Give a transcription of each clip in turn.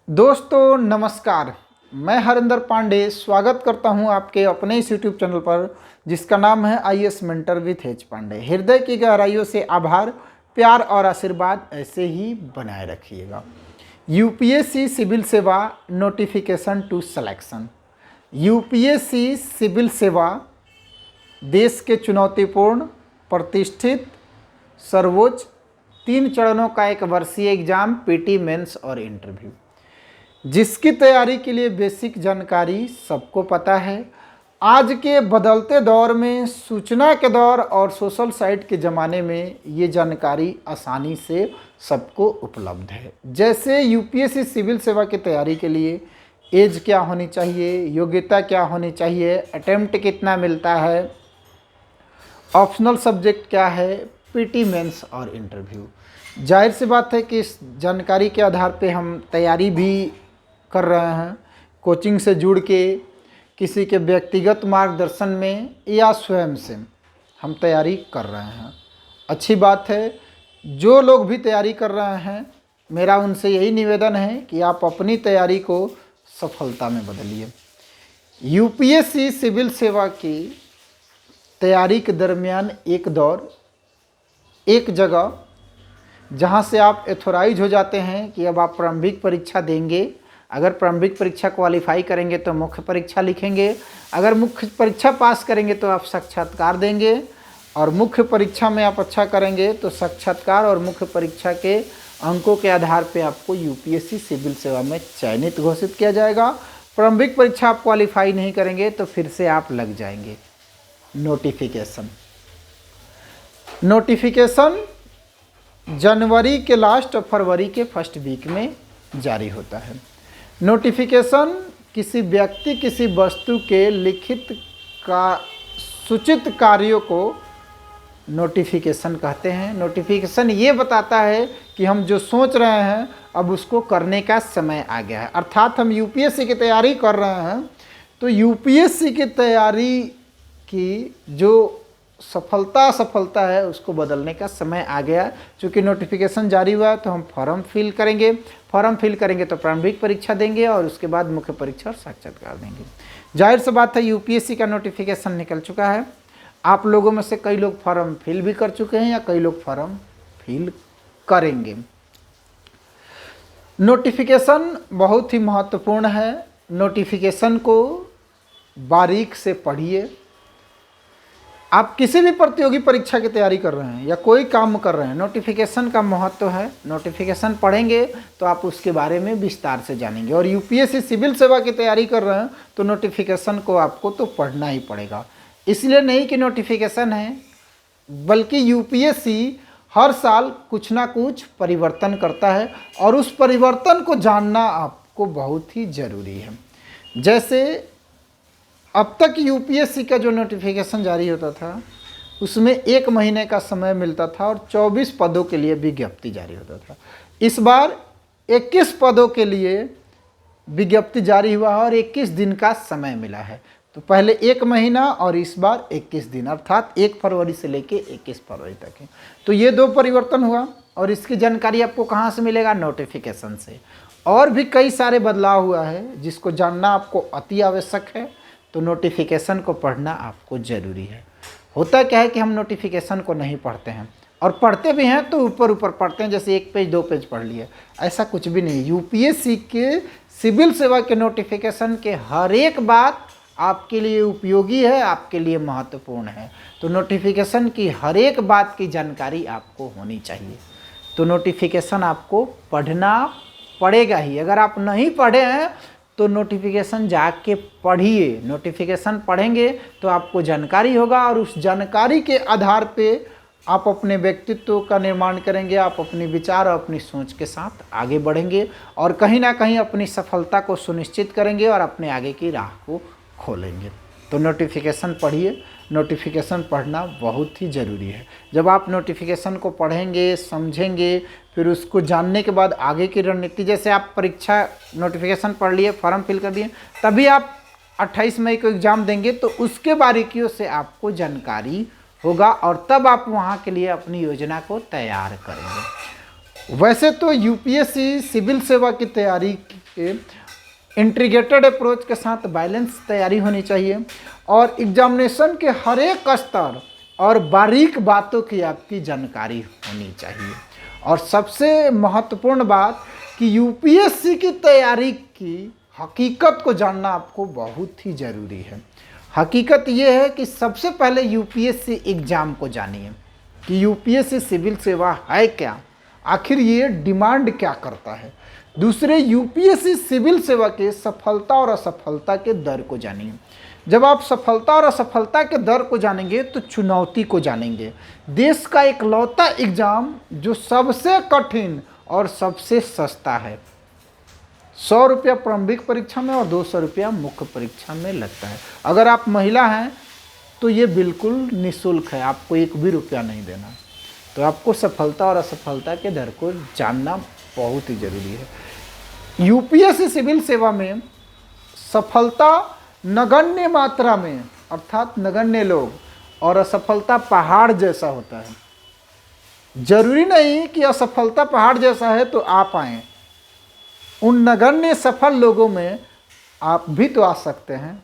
दोस्तों नमस्कार। मैं हरिंदर पांडे स्वागत करता हूं आपके अपने इस यूट्यूब चैनल पर जिसका नाम है IAS mentor with H Pandey. हृदय की गहराइयों से आभार, प्यार और आशीर्वाद ऐसे ही बनाए रखिएगा। यूपीएससी सिविल सेवा notification to selection. UPSC civil सेवा देश के चुनौतीपूर्ण, प्रतिष्ठित, सर्वोच्च 3 चरणों का एक वर्षीय एग्जाम, पीटी मेंस और इंटरव्यू, जिसकी तैयारी के लिए बेसिक जानकारी सबको पता है। आज के बदलते दौर में, सूचना के दौर और सोशल साइट के ज़माने में ये जानकारी आसानी से सबको उपलब्ध है। जैसे यूपीएससी सिविल सेवा की तैयारी के लिए एज क्या होनी चाहिए, योग्यता क्या होनी चाहिए, अटेम्प्ट कितना मिलता है, ऑप्शनल सब्जेक्ट क्या है, पीटी मेंस और इंटरव्यू। जाहिर सी बात है कि इस जानकारी के आधार पे हम तैयारी भी कर रहे हैं, कोचिंग से जुड़ के, किसी के व्यक्तिगत मार्गदर्शन में या स्वयं से हम तैयारी कर रहे हैं। अच्छी बात है। जो लोग भी तैयारी कर रहे हैं, मेरा उनसे यही निवेदन है कि आप अपनी तैयारी को सफलता में बदलिए। यूपीएससी सिविल सेवा की तैयारी के दरमियान एक दौर, एक जगह जहां से आप एथोराइज हो जाते हैं कि अब आप प्रारंभिक परीक्षा देंगे। अगर प्रारंभिक परीक्षा क्वालिफाई करेंगे तो मुख्य परीक्षा लिखेंगे, अगर मुख्य परीक्षा पास करेंगे तो आप साक्षात्कार देंगे, और मुख्य परीक्षा में आप अच्छा करेंगे तो साक्षात्कार और मुख्य परीक्षा के अंकों के आधार पर आपको यूपीएससी सिविल सेवा में चयनित घोषित किया जाएगा। प्रारंभिक परीक्षा आप क्वालिफाई नहीं करेंगे तो फिर से आप लग जाएंगे। नोटिफिकेशन जनवरी के लास्ट और फरवरी के फर्स्ट वीक में जारी होता है। नोटिफिकेशन किसी व्यक्ति, किसी वस्तु के लिखित का सूचित कार्यों को नोटिफिकेशन कहते हैं। नोटिफिकेशन ये बताता है कि हम जो सोच रहे हैं अब उसको करने का समय आ गया है। अर्थात हम यूपीएससी की तैयारी कर रहे हैं तो यूपीएससी की तैयारी की जो सफलता है उसको बदलने का समय आ गया। चूँकि नोटिफिकेशन जारी हुआ है तो हम फॉर्म फिल करेंगे, तो प्रारंभिक परीक्षा देंगे और उसके बाद मुख्य परीक्षा और साक्षात्कार देंगे। जाहिर सी बात है यूपीएससी का नोटिफिकेशन निकल चुका है। आप लोगों में से कई लोग फॉर्म फिल भी कर चुके हैं या कई लोग फॉर्म फिल करेंगे। नोटिफिकेशन बहुत ही महत्वपूर्ण है। नोटिफिकेशन को बारीक से पढ़िए। आप किसी भी प्रतियोगी परीक्षा की तैयारी कर रहे हैं या कोई काम कर रहे हैं, नोटिफिकेशन का महत्व है। नोटिफिकेशन पढ़ेंगे तो आप उसके बारे में विस्तार से जानेंगे। और यूपीएससी सिविल सेवा की तैयारी कर रहे हैं तो नोटिफिकेशन को आपको तो पढ़ना ही पड़ेगा। इसलिए नहीं कि नोटिफिकेशन है, बल्कि यूपीएससी हर साल कुछ ना कुछ परिवर्तन करता है और उस परिवर्तन को जानना आपको बहुत ही ज़रूरी है। जैसे अब तक यूपीएससी का जो नोटिफिकेशन जारी होता था उसमें 1 महीने का समय मिलता था और 24 पदों के लिए विज्ञप्ति जारी होता था। इस बार 21 पदों के लिए विज्ञप्ति जारी हुआ है और 21 दिन का समय मिला है। तो पहले 1 महीना और इस बार 21 दिन, अर्थात 1 फरवरी से लेके 21 फरवरी तक है। तो ये 2 परिवर्तन हुआ और इसकी जानकारी आपको कहाँ से मिलेगा? नोटिफिकेशन से। और भी कई सारे बदलाव हुआ है जिसको जानना आपको अति आवश्यक है। तो नोटिफिकेशन को पढ़ना आपको ज़रूरी है। होता क्या है कि हम नोटिफिकेशन को नहीं पढ़ते हैं, और पढ़ते भी हैं तो ऊपर पढ़ते हैं, जैसे 1 पेज 2 पेज पढ़ लिए। ऐसा कुछ भी नहीं। यूपीएससी के सिविल सेवा के नोटिफिकेशन के हर एक बात आपके लिए उपयोगी है, आपके लिए महत्वपूर्ण है। तो नोटिफिकेशन की हर एक बात की जानकारी आपको होनी चाहिए। तो नोटिफिकेशन आपको पढ़ना पड़ेगा ही। अगर आप नहीं पढ़े हैं तो नोटिफिकेशन जाके पढ़िए। नोटिफिकेशन पढ़ेंगे तो आपको जानकारी होगा और उस जानकारी के आधार पे आप अपने व्यक्तित्व का निर्माण करेंगे। आप अपने विचार और अपनी सोच के साथ आगे बढ़ेंगे और कहीं ना कहीं अपनी सफलता को सुनिश्चित करेंगे और अपने आगे की राह को खोलेंगे। तो नोटिफिकेशन पढ़िए। नोटिफिकेशन पढ़ना बहुत ही ज़रूरी है। जब आप नोटिफिकेशन को पढ़ेंगे, समझेंगे, फिर उसको जानने के बाद आगे की रणनीति, जैसे आप परीक्षा नोटिफिकेशन पढ़ लिए, फॉर्म फिल कर दिए, तभी आप 28 मई को एग्ज़ाम देंगे तो उसके बारीकियों से आपको जानकारी होगा और तब आप वहाँ के लिए अपनी योजना को तैयार करेंगे। वैसे तो यूपीएससी सिविल सेवा की तैयारी इंटीग्रेटेड अप्रोच के साथ बैलेंस तैयारी होनी चाहिए और एग्जामिनेशन के हर एक स्तर और बारीक बातों की आपकी जानकारी होनी चाहिए। और सबसे महत्वपूर्ण बात कि यूपीएससी की तैयारी की हकीकत को जानना आपको बहुत ही ज़रूरी है। हकीकत ये है कि सबसे पहले यूपीएससी एग्ज़ाम को जानिए कि यूपीएससी सिविल सेवा है क्या, आखिर ये डिमांड क्या करता है। दूसरे, यूपीएससी सिविल सेवा के सफलता और असफलता के दर को जानिए। जब आप सफलता और असफलता के दर को जानेंगे तो चुनौती को जानेंगे। देश का इकलौता एग्ज़ाम जो सबसे कठिन और सबसे सस्ता है, 100 रुपया प्रारंभिक परीक्षा में और 200 रुपया मुख्य परीक्षा में लगता है। अगर आप महिला हैं तो ये बिल्कुल निःशुल्क है, आपको एक भी रुपया नहीं देना। तो आपको सफलता और असफलता के दर को जानना बहुत ही ज़रूरी है। यूपीएससी सिविल सेवा में सफलता नगण्य मात्रा में अर्थात नगण्य लोग और असफलता पहाड़ जैसा होता है। जरूरी नहीं कि असफलता पहाड़ जैसा है तो आप आएँ, उन नगण्य सफल लोगों में आप भी तो आ सकते हैं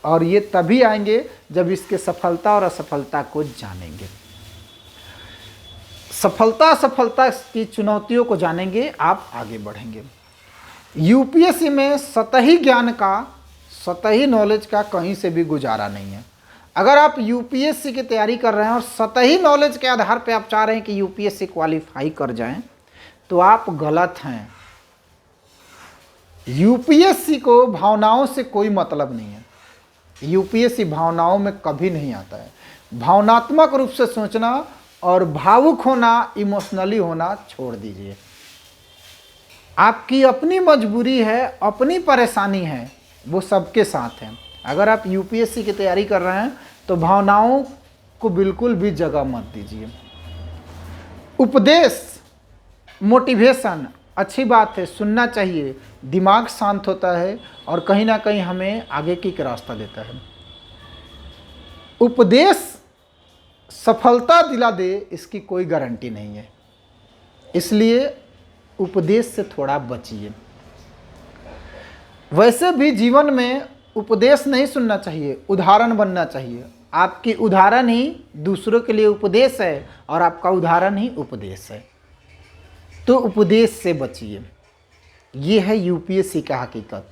और ये तभी आएंगे जब इसके सफलता और असफलता को जानेंगे। सफलता असफलता की चुनौतियों को जानेंगे, आप आगे बढ़ेंगे। यूपीएससी में सतही ज्ञान का, सतही नॉलेज का कहीं से भी गुजारा नहीं है। अगर आप यूपीएससी की तैयारी कर रहे हैं और सतही नॉलेज के आधार पर आप चाह रहे हैं कि यूपीएससी क्वालिफाई कर जाएं, तो आप गलत हैं। यूपीएससी को भावनाओं से कोई मतलब नहीं है। यूपीएससी भावनाओं में कभी नहीं आता है। भावनात्मक रूप से सोचना और भावुक होना, इमोशनली होना छोड़ दीजिए। आपकी अपनी मजबूरी है, अपनी परेशानी है, वो सबके साथ है। अगर आप यूपीएससी की तैयारी कर रहे हैं तो भावनाओं को बिल्कुल भी जगह मत दीजिए। उपदेश, मोटिवेशन अच्छी बात है, सुनना चाहिए, दिमाग शांत होता है और कहीं ना कहीं हमें आगे की एक रास्ता देता है। उपदेश सफलता दिला दे इसकी कोई गारंटी नहीं है, इसलिए उपदेश से थोड़ा बचिए। वैसे भी जीवन में उपदेश नहीं सुनना चाहिए, उदाहरण बनना चाहिए। आपकी उदाहरण ही दूसरों के लिए उपदेश है और आपका उदाहरण ही उपदेश है। तो उपदेश से बचिए। ये है यूपीएससी का हकीकत।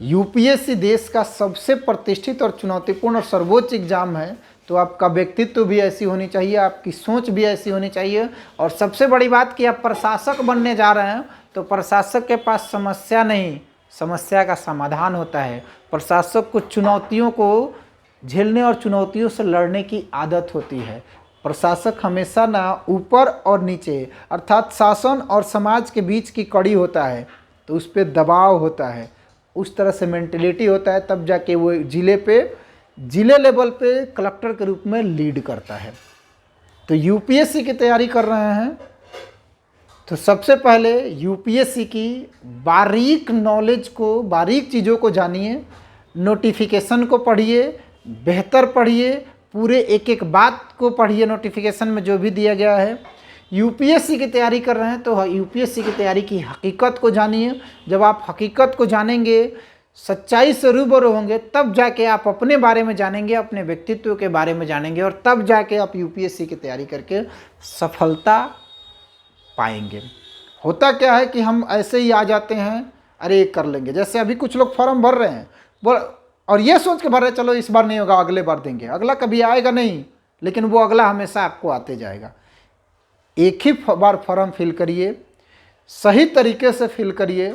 यूपीएससी देश का सबसे प्रतिष्ठित और चुनौतीपूर्ण और सर्वोच्च एग्जाम है। तो आपका व्यक्तित्व भी ऐसी होनी चाहिए, आपकी सोच भी ऐसी होनी चाहिए। और सबसे बड़ी बात कि आप प्रशासक बनने जा रहे हैं तो प्रशासक के पास समस्या नहीं, समस्या का समाधान होता है। प्रशासक को चुनौतियों को झेलने और चुनौतियों से लड़ने की आदत होती है। प्रशासक हमेशा ना ऊपर और नीचे अर्थात शासन और समाज के बीच की कड़ी होता है, तो उस पर दबाव होता है, उस तरह से मेंटलिटी होता है, तब जाके वो जिले लेवल पे कलेक्टर के रूप में लीड करता है। तो यूपीएससी की तैयारी कर रहे हैं तो सबसे पहले यूपीएससी की बारीक नॉलेज को, बारीक चीज़ों को जानिए, नोटिफिकेशन को पढ़िए, बेहतर पढ़िए, पूरे एक एक बात को पढ़िए, नोटिफिकेशन में जो भी दिया गया है। यूपीएससी की तैयारी कर रहे हैं तो यूपीएससी की तैयारी की हकीकत को जानिए। जब आप हकीकत को जानेंगे, सच्चाई से रूबरू होंगे, तब जाके आप अपने बारे में जानेंगे, अपने व्यक्तित्व के बारे में जानेंगे और तब जाके आप यूपीएससी की तैयारी करके सफलता पाएंगे। होता क्या है कि हम ऐसे ही आ जाते हैं, अरे कर लेंगे। जैसे अभी कुछ लोग फॉर्म भर रहे हैं और ये सोच के भर रहे चलो इस बार नहीं होगा, अगले बार देंगे। अगला कभी आएगा नहीं, लेकिन वो अगला हमेशा आपको आते जाएगा। एक ही बार फॉर्म फिल करिए, सही तरीके से फिल करिए,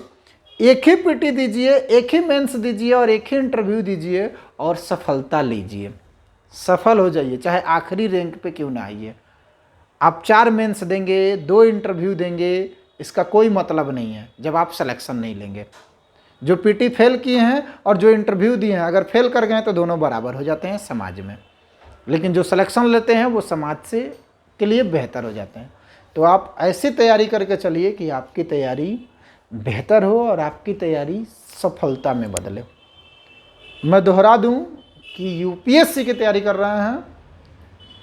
एक ही पीटी दीजिए, एक ही मेंस दीजिए और एक ही इंटरव्यू दीजिए और सफलता लीजिए। सफल हो जाइए, चाहे आखिरी रैंक पे क्यों ना आइए। आप 4 मेंस देंगे, 2 इंटरव्यू देंगे, इसका कोई मतलब नहीं है जब आप सिलेक्शन नहीं लेंगे। जो पीटी फेल किए हैं और जो इंटरव्यू दिए हैं, अगर फेल कर गए तो दोनों बराबर हो जाते हैं समाज में, लेकिन जो सिलेक्शन लेते हैं वो समाज से के लिए बेहतर हो जाते हैं। तो आप ऐसी तैयारी करके चलिए कि आपकी तैयारी बेहतर हो और आपकी तैयारी सफलता में बदले। मैं दोहरा दूं कि यूपीएससी की तैयारी कर रहे हैं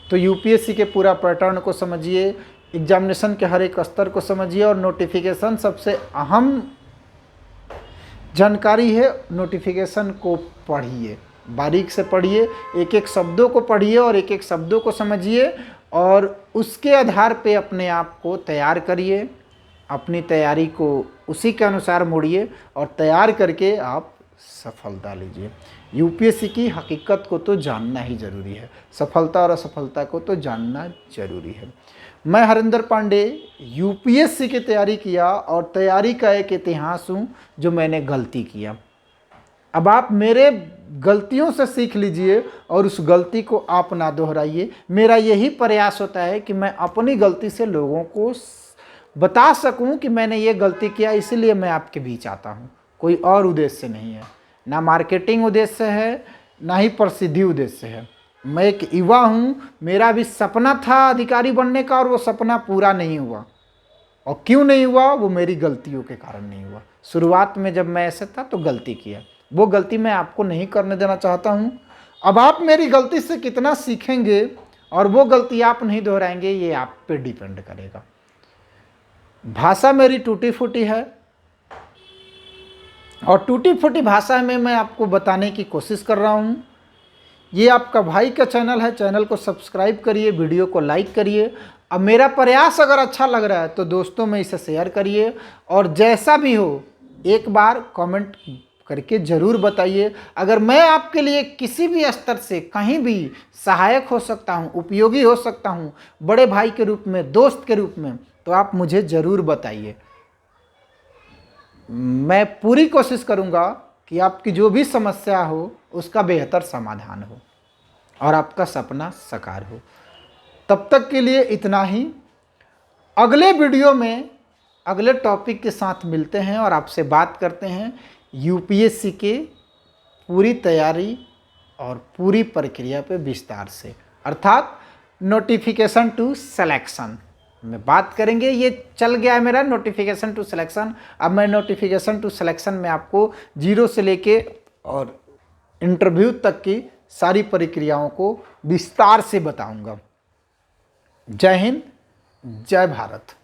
तो यूपीएससी के पूरा पैटर्न को समझिए, एग्जामिनेशन के हर एक स्तर को समझिए और नोटिफिकेशन सबसे अहम जानकारी है, नोटिफिकेशन को पढ़िए, बारीक से पढ़िए, एक एक शब्दों को पढ़िए और एक एक शब्दों को समझिए और उसके आधार पे अपने आप को तैयार करिए, अपनी तैयारी को उसी के अनुसार मोड़िए और तैयार करके आप सफलता लीजिए। यूपीएससी की हकीकत को तो जानना ही ज़रूरी है, सफलता और असफलता को तो जानना ज़रूरी है। मैं हरिंदर पांडे यूपीएससी की तैयारी किया और तैयारी का एक इतिहास हूँ जो मैंने गलती किया। अब आप मेरे गलतियों से सीख लीजिए और उस गलती को आप ना दोहराइए। मेरा यही प्रयास होता है कि मैं अपनी गलती से लोगों को बता सकूं कि मैंने ये गलती किया, इसीलिए मैं आपके बीच आता हूं, कोई और उद्देश्य नहीं है, ना मार्केटिंग उद्देश्य है, ना ही प्रसिद्धि उद्देश्य है। मैं एक युवा हूं, मेरा भी सपना था अधिकारी बनने का और वो सपना पूरा नहीं हुआ। और क्यों नहीं हुआ? वो मेरी गलतियों के कारण नहीं हुआ। शुरुआत में जब मैं ऐसे था तो गलती किया, वो गलती मैं आपको नहीं करने देना चाहता हूं। अब आप मेरी गलती से कितना सीखेंगे और वो गलती आप नहीं दोहराएंगे, ये आप पे डिपेंड करेगा। भाषा मेरी टूटी फूटी है और टूटी फूटी भाषा में मैं आपको बताने की कोशिश कर रहा हूँ। ये आपका भाई का चैनल है, चैनल को सब्सक्राइब करिए, वीडियो को लाइक करिए। अब मेरा प्रयास अगर अच्छा लग रहा है तो दोस्तों में इसे शेयर करिए और जैसा भी हो एक बार कमेंट करके ज़रूर बताइए। अगर मैं आपके लिए किसी भी स्तर से कहीं भी सहायक हो सकता हूँ, उपयोगी हो सकता हूँ, बड़े भाई के रूप में, दोस्त के रूप में, तो आप मुझे ज़रूर बताइए। मैं पूरी कोशिश करूँगा कि आपकी जो भी समस्या हो उसका बेहतर समाधान हो और आपका सपना साकार हो। तब तक के लिए इतना ही। अगले वीडियो में अगले टॉपिक के साथ मिलते हैं और आपसे बात करते हैं यूपीएससी के पूरी तैयारी और पूरी प्रक्रिया पे विस्तार से, अर्थात नोटिफिकेशन टू सिलेक्शन में बात करेंगे। ये चल गया है मेरा नोटिफिकेशन टू सिलेक्शन, अब मैं नोटिफिकेशन टू सिलेक्शन में आपको जीरो से लेके और इंटरव्यू तक की सारी प्रक्रियाओं को विस्तार से बताऊंगा। जय हिंद, जय भारत।